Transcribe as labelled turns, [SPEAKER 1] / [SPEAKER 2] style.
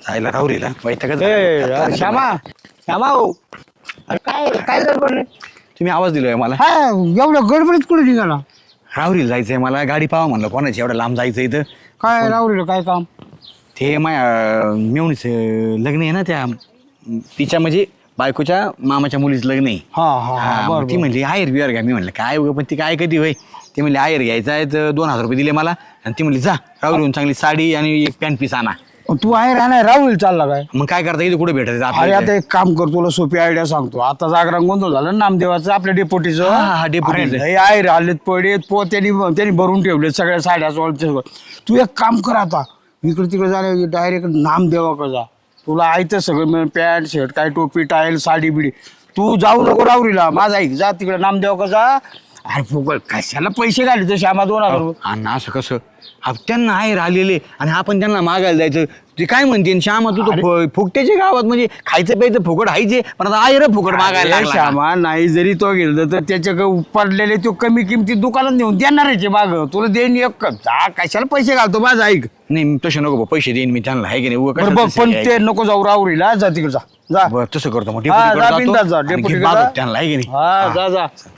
[SPEAKER 1] जायला राहू रेला
[SPEAKER 2] श्यामा श्यामा हो अरे काय काय गडबड
[SPEAKER 1] तुम्ही आवाज दिलोय मला
[SPEAKER 2] हा एवढं गडबडीत कुठे निघाला
[SPEAKER 1] राहुरीला जायचंय मला गाडी पाहा म्हणलं कोणाची एवढं लांब जायचं इथं
[SPEAKER 2] काय राहुरीला काय काम
[SPEAKER 1] ते माझ्या मेवणीच लग्न आहे ना त्या तिच्या म्हणजे बायकोच्या मामाच्या मुलीचं लग्न आहे
[SPEAKER 2] हा हा
[SPEAKER 1] हा,
[SPEAKER 2] हा
[SPEAKER 1] मग
[SPEAKER 2] बरं
[SPEAKER 1] ती म्हणली आयर बिअर घ्या मी म्हणलं काय उगं पण ती काय कधी होय ती म्हणली आयर घ्यायचा आहे तर 2000 रुपये दिले मला आणि ती म्हणली जा राहुरीहून चांगली साडी आणि एक पॅन्ट पीस आणा
[SPEAKER 2] तू आहे राहणार राहुल चालला काय
[SPEAKER 1] मग काय करता इथं कुठे भेटायचं
[SPEAKER 2] अरे
[SPEAKER 1] आपल्याला
[SPEAKER 2] आता एक काम कर तुला सोपी आयडिया सांगतो आता जागरण गोंधळ झालं नामदेवाचं आपल्या डेपोटीचं
[SPEAKER 1] हा, हा, डेपुटीचं.
[SPEAKER 2] अरे लय आहे राहिलेत पडेत त्यांनी भरून ठेवले सगळ्या साड्या सोळच्या तू एक काम कर आता इकडे तिकडे जाण्या डायरेक्ट नामदेवाकडे जा तुला आयतं सगळं मिळून पॅन्ट शर्ट काय टोपी टायल साडी बिडी तू जाऊ नको राहुरीला माझा ऐक जा तिकडे नामदेवाकडे जा अरे फुकट कशाला पैसे घाले तर श्यामा 2000 रुपये
[SPEAKER 1] आणि असं कसं त्यांना आहे राहिलेले आणि आपण त्यांना मागायला जायचं ते काय म्हणते श्यामा तू तर फुकट्याच्या गावात म्हणजे खायचं प्यायचं फुकट हायचे पण आता आहे रे फुकट मागायला
[SPEAKER 2] अरे
[SPEAKER 1] लागला का?
[SPEAKER 2] श्यामा नाही जरी तो गेलो तर त्याच्याकडे पडलेले तो कमी किमतीत दुकानात नेऊन देणार आहे माग तुला देईन एक जा कशाला पैसे घालतो माझा ऐक
[SPEAKER 1] नाही मी तसे नको बा, पैसे देईन मी त्यांना आहे की नाही उगाच
[SPEAKER 2] बरं बघ
[SPEAKER 1] कशाला
[SPEAKER 2] पण
[SPEAKER 1] तसं
[SPEAKER 2] ते नको जाऊ राहुरीला जा तिकडे जा जा
[SPEAKER 1] बरं तसं करतो मग
[SPEAKER 2] हा,
[SPEAKER 1] डेपुटीकडे
[SPEAKER 2] जा बिनधास्त जा,
[SPEAKER 1] जातो आणि
[SPEAKER 2] डेपुटीकडे
[SPEAKER 1] बागत
[SPEAKER 2] जा.
[SPEAKER 1] त्यांना आहे की नाही
[SPEAKER 2] हा जा जा